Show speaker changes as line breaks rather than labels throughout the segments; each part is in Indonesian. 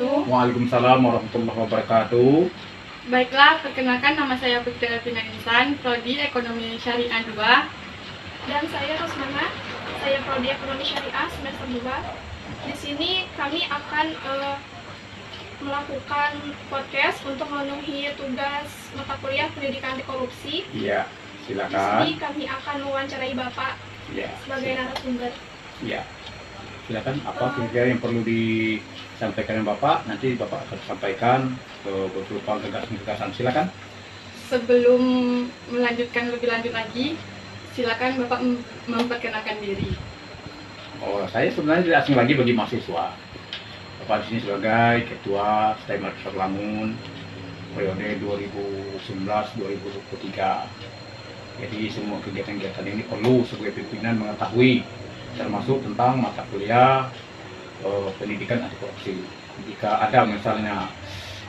wabarakatuh.
Waalaikumsalam warahmatullahi wabarakatuh.
Baiklah, perkenalkan nama saya Putri Elvina Insan, Prodi Ekonomi Syariah 2.
Dan saya Rosmana, saya Prodi Ekonomi Syariah semester 2. Di sini kami akan melakukan podcast untuk memenuhi tugas mata kuliah pendidikan anti korupsi.
Iya,
Di
silakan.
sini kami akan mewawancarai Bapak
Iya.
sebagai narasumber.
Iya. Silakan apa kira-kira yang perlu disampaikan Bapak, nanti Bapak akan sampaikan ke beberapa gagasan-gagasan. Silakan.
Sebelum melanjutkan lebih lanjut lagi, silakan Bapak memperkenalkan diri.
Oh, saya sebenarnya tidak asing lagi bagi mahasiswa. Bapak di sini sebagai Ketua STEM Makassar Lamun periode 2019-2023. Jadi semua kegiatan-kegiatan ini perlu sebagai pimpinan mengetahui, termasuk tentang mata kuliah pendidikan anti korupsi. Jika ada misalnya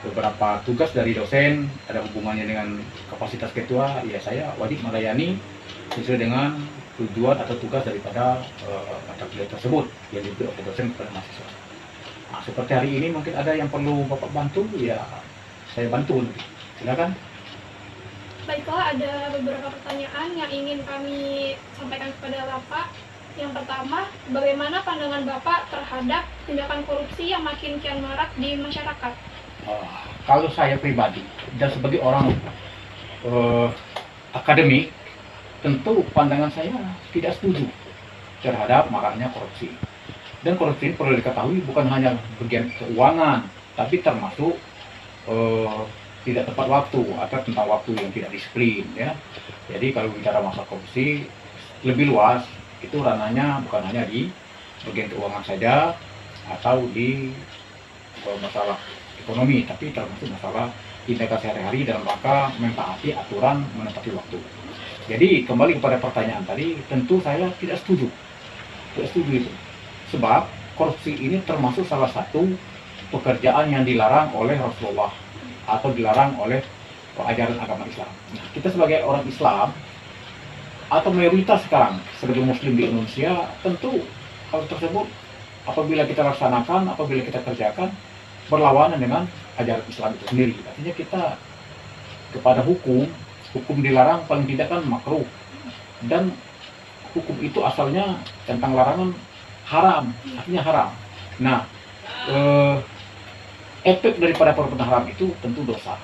beberapa tugas dari dosen ada hubungannya dengan kapasitas ketua, ya saya wajib melayani sesuai dengan tujuan atau tugas daripada mata kuliah tersebut yang diberi oleh dosen kepada mahasiswa. Nah, seperti hari ini mungkin ada yang perlu Bapak bantu, ya saya bantu. Silakan.
Baiklah, ada beberapa pertanyaan yang ingin kami sampaikan kepada Bapak. Yang pertama, bagaimana pandangan Bapak terhadap tindakan korupsi yang makin kian marak di masyarakat?
Kalau saya pribadi dan sebagai orang akademik, tentu pandangan saya tidak setuju terhadap maraknya korupsi. Dan korupsi ini perlu diketahui bukan hanya bagian keuangan, tapi termasuk tidak tepat waktu atau tentang waktu yang tidak disiplin, ya. Jadi kalau bicara masalah korupsi lebih luas, itu ranahnya bukan hanya di bagian keuangan saja atau di masalah ekonomi, tapi termasuk masalah tindakan sehari-hari dalam rangka mentaati aturan menepati waktu. Jadi kembali kepada pertanyaan tadi, tentu saya tidak setuju itu, sebab korupsi ini termasuk salah satu pekerjaan yang dilarang oleh Rasulullah atau dilarang oleh ajaran agama Islam. Nah, kita sebagai orang Islam atau mayoritas sekarang sebagai Muslim di Indonesia, tentu hal tersebut apabila kita laksanakan, apabila kita kerjakan, berlawanan dengan ajaran Islam itu sendiri. Artinya kita kepada hukum dilarang paling tidak kan makruh, dan hukum itu asalnya tentang larangan haram, artinya haram. Nah, efek daripada perbuatan haram itu tentu dosa.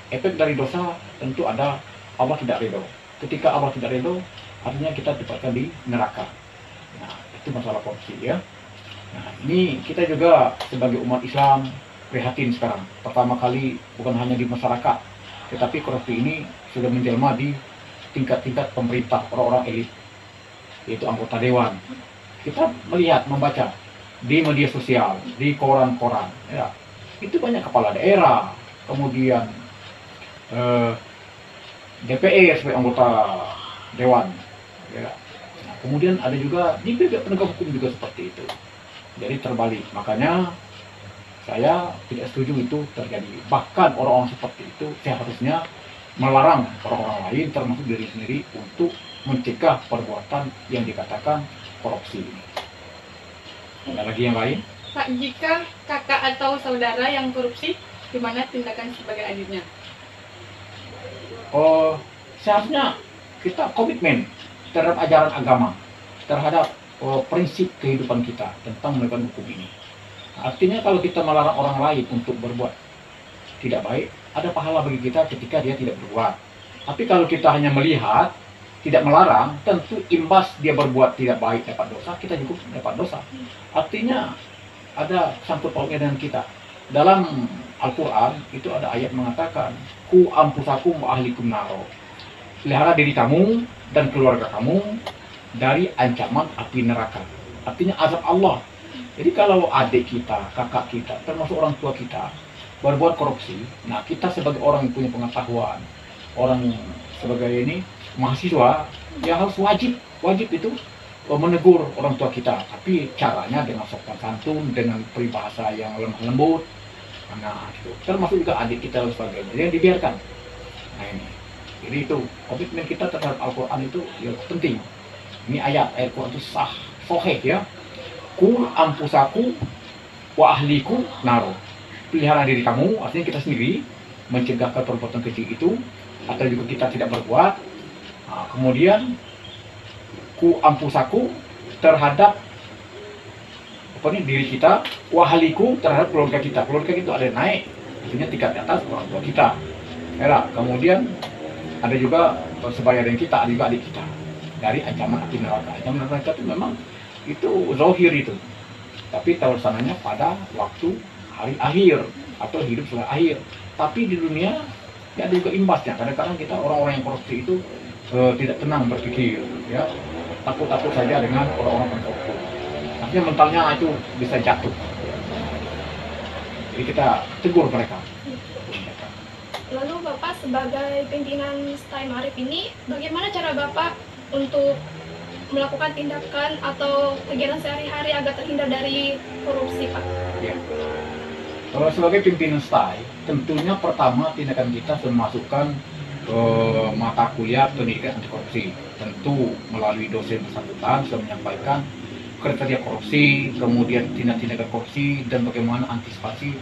Efek dari dosa tentu ada Allah tidak ridho. Ketika Allah tidak ridho, artinya kita ditempatkan di neraka. Nah, itu masalah korupsi, ya. Nah, ini kita juga sebagai umat Islam prihatin sekarang. Pertama kali bukan hanya di masyarakat, tetapi korupsi ini sudah menjelma di tingkat-tingkat pemerintah, orang-orang elit, yaitu anggota dewan. Kita melihat, membaca di media sosial, di koran-koran, ya, itu banyak kepala daerah, kemudian DPR sebagai anggota dewan, ya. Nah, kemudian ada juga di penegak hukum juga seperti itu. Jadi terbalik, makanya saya tidak setuju itu terjadi. Bahkan orang-orang seperti itu seharusnya melarang orang-orang lain termasuk diri sendiri untuk mencegah perbuatan yang dikatakan korupsi ini. Ada lagi yang lain?
Pak, jika kakak atau saudara yang korupsi, gimana tindakan sebagai adiknya?
Seharusnya kita komitmen terhadap ajaran agama, terhadap prinsip kehidupan kita tentang menegakkan hukum ini. Artinya kalau kita melarang orang lain untuk berbuat tidak baik, ada pahala bagi kita ketika dia tidak berbuat. Tapi kalau kita hanya melihat, tidak melarang, tentu imbas dia berbuat tidak baik dapat dosa, kita juga dapat dosa. Artinya ada sangkut pautnya dengan kita. Dalam Al-Quran itu ada ayat mengatakan, ku ampusakum wa ahlikum naro. Pelihara diri kamu dan keluarga kamu dari ancaman api neraka. Artinya azab Allah. Jadi kalau adik kita, kakak kita, termasuk orang tua kita berbuat korupsi, nah kita sebagai orang yang punya pengetahuan, orang sebagai ini mahasiswa, ya harus wajib itu menegur orang tua kita. Tapi caranya dengan sopan santun, dengan peribahasa yang lemah lembut. Nah, gitu. Termasuk juga adik kita dan sebagainya, yang dibiarkan. Nah ini, jadi itu komitmen kita terhadap Al-Quran itu ya penting. Ini ayat Al-Quran itu sah, soheh, ya. Ku ampusaku wa ahliku naro. Pelihara diri kamu, artinya kita sendiri mencegah perbuatan kecil itu, atau juga kita tidak berbuat. Nah, kemudian ku ampusaku terhadap diri kita, wahaliku terhadap keluarga kita. Keluarga itu ada yang naik, artinya tingkat di atas orang tua kita. Kemudian ada juga sebaya dengan kita, ada juga adik kita dari ancaman api neraka. Ancaman neraka itu memang itu zahir itu, tapi terlaksananya pada waktu hari akhir atau hidup setelah akhir. Tapi di dunia ya ada juga imbasnya. Kadang-kadang kita orang-orang yang korupsi itu tidak tenang berpikir, ya takut-takut saja dengan orang-orang korupsi. Artinya mentalnya itu bisa jatuh. Jadi kita tegur mereka.
Lalu Bapak sebagai pimpinan STAI Ma'arif ini, bagaimana cara Bapak untuk melakukan tindakan atau kegiatan sehari-hari agar terhindar dari korupsi, Pak?
Ya. Kalau sebagai pimpinan STAI, tentunya pertama tindakan kita memasukkan mata kuliah pendidikan anti korupsi. Tentu melalui dosen bersangkutan sudah menyampaikan kriteria korupsi, kemudian tindakan korupsi dan bagaimana antisipasi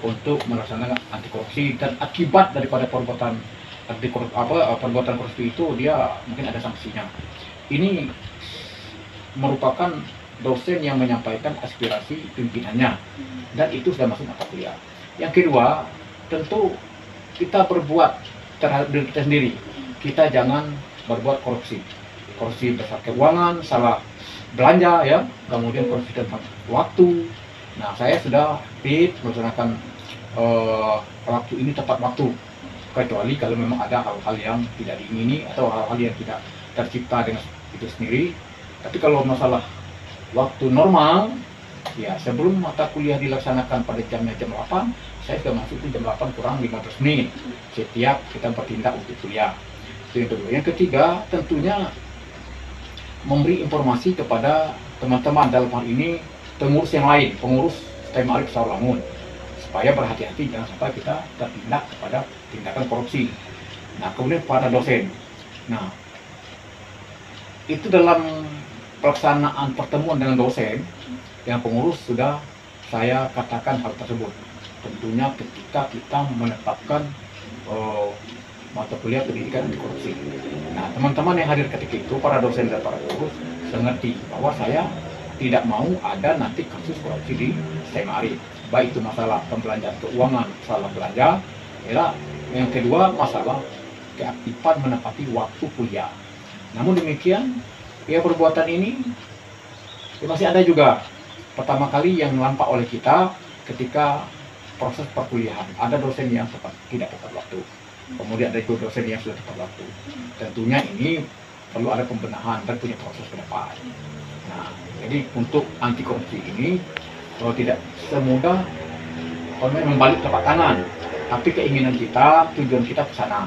untuk melaksanakan anti korupsi dan akibat daripada perbuatan perbuatan korupsi itu dia mungkin ada sanksinya. Ini merupakan dosen yang menyampaikan aspirasi pimpinannya dan itu sudah masuk mata kuliah. Yang kedua, tentu kita berbuat terhadap diri kita sendiri. Kita jangan berbuat korupsi. Korupsi besar keuangan, salah belanja ya, kemudian korupsi tentang waktu. Nah, saya sudah aktif melaksanakan waktu ini tepat waktu, kecuali kalau memang ada hal-hal yang tidak diingini atau hal-hal yang tidak tercipta dengan itu sendiri. Tapi kalau masalah waktu normal, ya sebelum mata kuliah dilaksanakan pada jamnya jam 8, saya sudah masuk di jam 8 kurang 15 menit setiap kita bertindak untuk kuliah. Itu yang kedua. Yang ketiga, tentunya memberi informasi kepada teman-teman dalam hal ini pengurus yang lain, pengurus STAI Ma'arif Sawarlangun, supaya berhati-hati jangan sampai kita tertindak kepada tindakan korupsi. Nah, kemudian para dosen. Nah, itu dalam pelaksanaan pertemuan dengan dosen yang pengurus sudah saya katakan hal tersebut. Tentunya ketika kita menetapkan mata kuliah pendidikan anti korupsi. Nah, teman-teman yang hadir ketika itu, para dosen dan para pengurus, mengerti bahwa saya tidak mau ada nanti kasus korupsi di STAI Ma'arif. Baik itu masalah pembelanjaan keuangan, masalah belanja, ya. Yang kedua, masalah keaktifan menepati waktu kuliah. Namun demikian, ya perbuatan ini ya masih ada juga. Pertama kali yang nampak oleh kita ketika proses perkuliahan, ada dosen yang tidak tepat waktu. Kemudian ada juga dosen yang sudah tepat waktu. Tentunya ini perlu ada pembenahan dan punya proses ke depan. Nah, jadi untuk anti korupsi ini kalau tidak semudah membalik telapak tangan, tapi keinginan kita, tujuan kita ke sana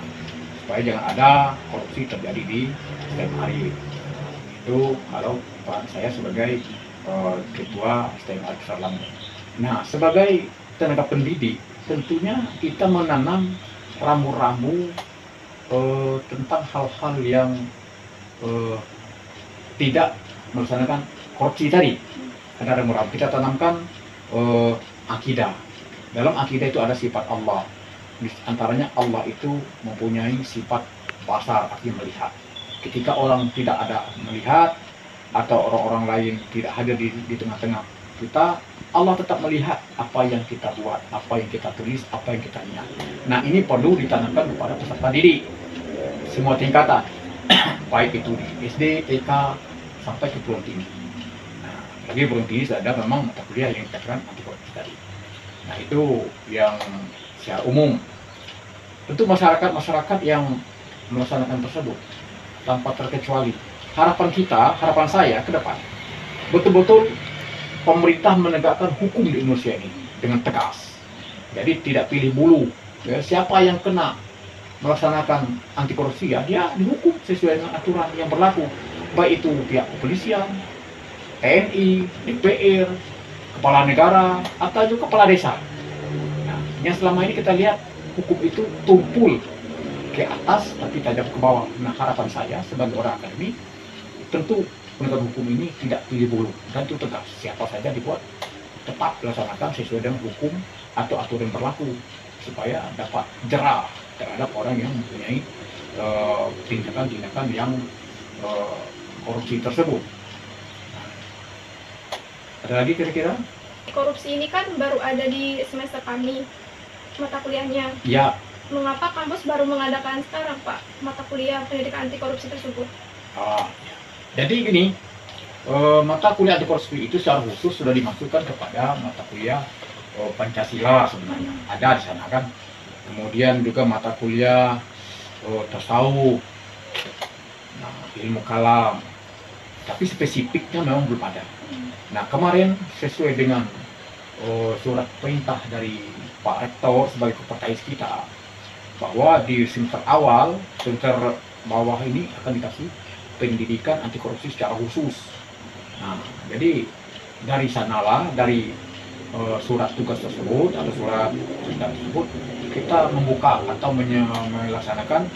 supaya jangan ada korupsi terjadi di STAI Ma'arif. Itu kalau peran saya sebagai ketua STAI Ma'arif Sawarlangun. Nah, sebagai tenaga pendidik, tentunya kita menanam rambu-rambu tentang hal-hal yang tidak melaksanakan korupsi tadi. Ada rambu-rambu kita tanamkan akidah. Dalam akidah itu ada sifat Allah. Di antaranya Allah itu mempunyai sifat basar, artinya melihat. Ketika orang tidak ada melihat atau orang-orang lain tidak hadir di tengah-tengah kita, Allah tetap melihat apa yang kita buat, apa yang kita tulis, apa yang kita niat. Nah, ini perlu ditanamkan kepada peserta didik semua tingkatan, baik itu di SD, TK, sampai ke perguruan tinggi. Nah, lagi perguruan tinggi ada memang mata kuliah yang dikatakan anti korupsi tadi. Nah, itu yang secara umum. Tentu masyarakat yang melaksanakan tersebut tanpa terkecuali. Harapan saya ke depan, betul-betul pemerintah menegakkan hukum di Indonesia ini dengan tegas. Jadi tidak pilih bulu. Ya, siapa yang kena melaksanakan anti korupsi, ya dia dihukum sesuai dengan aturan yang berlaku. Baik itu pihak kepolisian, TNI, DPR, kepala negara, atau juga kepala desa. Nah, yang selama ini kita lihat hukum itu tumpul ke atas tapi tajam ke bawah. Nah, harapan saya sebagai orang akademik, tentu penegakan hukum ini tidak pilih bulu dan itu tegas. Siapa saja dibuat tepat dilaksanakan sesuai dengan hukum atau aturan berlaku supaya dapat jera terhadap orang yang mempunyai tindakan-tindakan yang korupsi tersebut. Ada lagi kira-kira?
Korupsi ini kan baru ada di semester kami, mata kuliahnya.
Ya,
Mengapa kampus baru mengadakan sekarang, Pak, mata kuliah pendidikan anti korupsi tersebut?
jadi gini, mata kuliah anti korupsi itu secara khusus sudah dimasukkan kepada mata kuliah Pancasila sebenarnya. Ada di sana kan. Kemudian juga mata kuliah tasawuf, ilmu kalam. Tapi spesifiknya memang belum ada. Nah, kemarin sesuai dengan surat perintah dari Pak Rektor sebagai kepercayaan kita, bahwa di semester awal, semester bawah ini akan dikasih pendidikan anti korupsi secara khusus. Nah, jadi dari sanalah, dari surat tugas tersebut atau surat perintah tersebut, kita membuka atau melaksanakan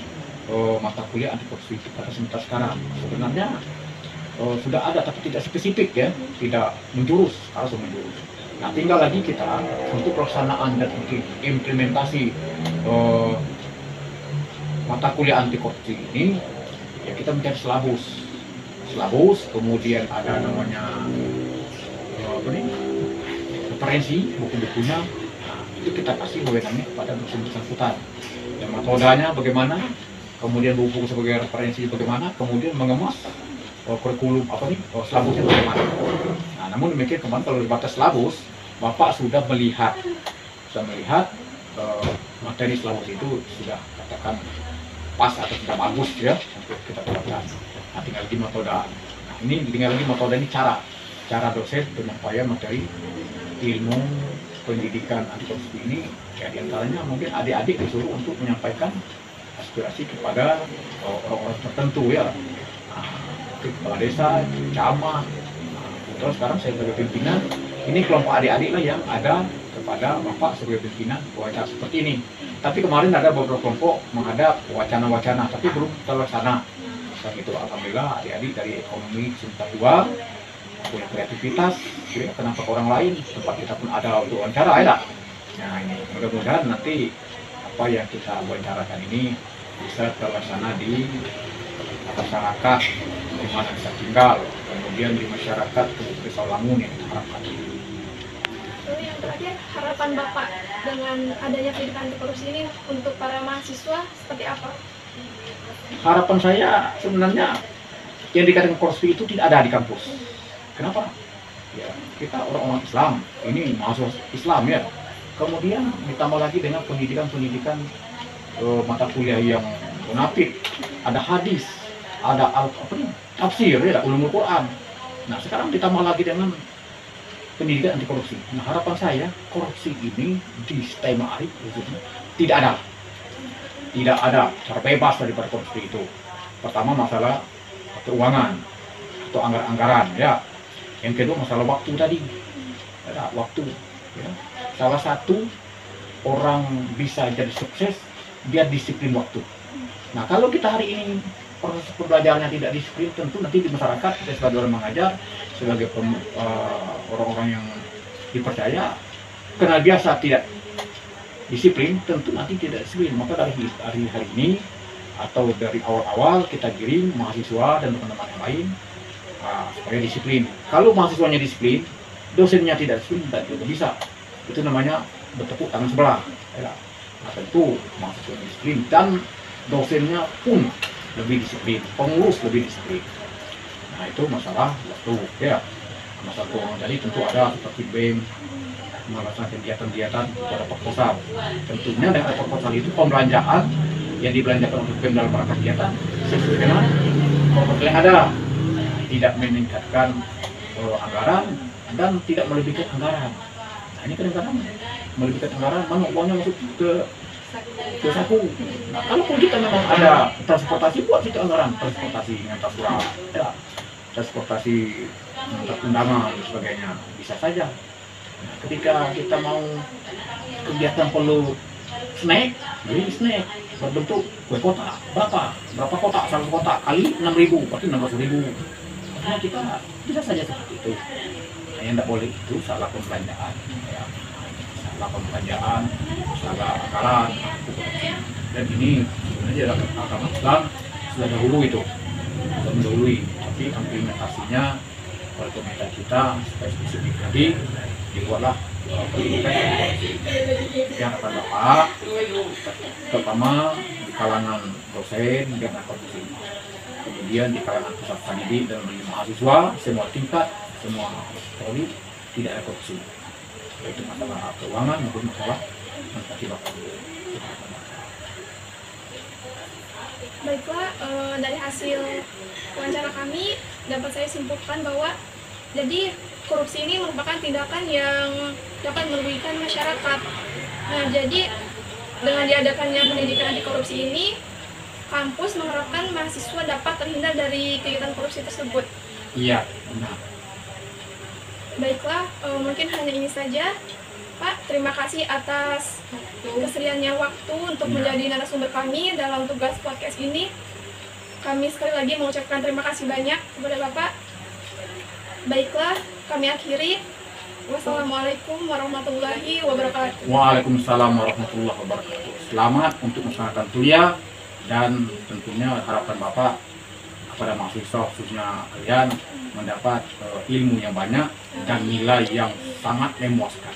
mata kuliah anti korupsi pada semester sekarang. Sebenarnya sudah ada tapi tidak spesifik ya, tidak menjurus, harus menjurus. Nah, tinggal lagi kita untuk pelaksanaan dan implementasi mata kuliah anti korupsi ini, ya kita mencari silabus, kemudian ada namanya referensi buku-bukunya. Nah, itu kita kasih wewenangnya kepada dosen bersangkutan. Dan metodenya bagaimana, kemudian buku sebagai referensi bagaimana, kemudian mengemas kurikulum silabusnya bagaimana. Nah, namun demikian kemarin kalau di batas silabus, Bapak sudah melihat materi silabus itu sudah katakan pas atau sudah bagus ya untuk kita terapkan. Nah, tinggal lagi metode. Nah, ini tinggal lagi metode ini cara dosen penyampaian materi ilmu pendidikan anti korupsi ini. Ya, diantaranya mungkin adik-adik disuruh untuk menyampaikan aspirasi kepada orang-orang tertentu ya. Kepala desa, camat, terus sekarang saya sebagai pimpinan, ini kelompok adik-adik lah yang ada kepada Bapak sebagai pimpinan wawancara seperti ini. Tapi kemarin ada beberapa kelompok menghadap wacana-wacana, tapi belum terlaksana. Dan itu alhamdulillah adik-adik dari ekonomi semester 2 punya kreativitas, ya, kenapa ke orang lain, tempat kita pun ada untuk wawancara ya. Nah, ini mudah-mudahan nanti apa yang kita wawancarakan ini bisa terlaksana di masyarakat di mana bisa tinggal, kemudian di masyarakat Desa Langun yang kita harapkan.
Lalu yang terakhir, harapan Bapak dengan adanya pendidikan anti korupsi ini untuk para mahasiswa seperti apa?
Harapan saya sebenarnya yang dikatakan korupsi itu tidak ada di kampus. Kenapa? Ya, kita orang-orang Islam, ini mahasiswa Islam ya. Kemudian ditambah lagi dengan pendidikan mata kuliah yang munafik, ada hadis, ada tafsir ya, ulumul Quran. Nah, sekarang ditambah lagi dengan pendidikan anti korupsi. Nah, harapan saya korupsi ini di STEM Arif khususnya tidak ada cara bebas daripada korupsi itu. Pertama masalah keuangan atau anggaran ya. Yang kedua masalah waktu tadi, ada waktu ya. Salah satu orang bisa jadi sukses dia disiplin waktu. Nah, kalau kita hari ini proses pembelajarannya tidak disiplin, tentu nanti di masyarakat kita sebagai orang mengajar, sebagai orang-orang yang dipercaya, karena biasa tidak disiplin, tentu nanti tidak disiplin. Maka dari hari ini atau dari awal-awal kita giring mahasiswa dan teman-teman yang lain supaya disiplin. Kalau mahasiswanya disiplin, dosennya tidak disiplin, tidak bisa. Itu namanya bertepuk tangan sebelah. Ya. Nah, tentu mahasiswa disiplin dan dosennya pun lebih disiplin, pengurus lebih disiplin. Nah, itu masalah waktu ya. Masalah keuangan tadi tentu ada seperti BEM, melaksanakan kegiatan-kegiatan pada proposal. Tentunya dengan proposal itu pembelanjaan yang dibelanjakan untuk BEM dalam rangka kegiatan sesuai dengan proposal yang ada, tidak meningkatkan anggaran dan tidak melebihkan anggaran. Nah, ini kadang-kadang melebihkan anggaran, mana uangnya masuk ke saku. Nah, kalaupun kita memang ada transportasi, buat situ anggaran transportasi ngantar surat, ya, transportasi ngantar undangan dan sebagainya, bisa saja. Nah, ketika kita mau kegiatan perlu snack, beli snack berbentuk kue kotak, berapa kotak, 100 kotak kali 6.000, berarti 16.000. Makanya kita bisa saja seperti itu. Yang tidak boleh itu salah pembelanjaan, ya. Salah pembelanjaan, salah akaran, dan ini sebenarnya dalam agama Islam sudah dahulu itu, sudah mendahului, tapi implementasinya oleh pemerintah kita supaya spesifik lagi dibuatlah pendidikan yang akan Bapak, terutama di kalangan dosen dan korupsi, kemudian di kalangan peserta didik dan mahasiswa semua tingkat, semua polri tidak ada korupsi, yaitu masalah keuangan maupun masalah transaksi Bapak.
Baiklah, dari hasil wawancara kami dapat saya simpulkan bahwa jadi korupsi ini merupakan tindakan yang dapat merugikan masyarakat. Nah, jadi dengan diadakannya pendidikan anti korupsi ini, kampus mengharapkan mahasiswa dapat terhindar dari kegiatan korupsi tersebut.
Iya, benar.
Baiklah, mungkin hanya ini saja. Pak, terima kasih atas kesediaannya waktu untuk menjadi narasumber kami dalam tugas podcast ini. Kami sekali lagi mengucapkan terima kasih banyak kepada Bapak. Baiklah, kami akhiri. Wassalamualaikum warahmatullahi wabarakatuh.
Waalaikumsalam warahmatullahi wabarakatuh. Selamat untuk melaksanakan kuliah dan tentunya harapan Bapak kepada mahasiswa khususnya kalian mendapat ilmu yang banyak dan nilai yang sangat memuaskan.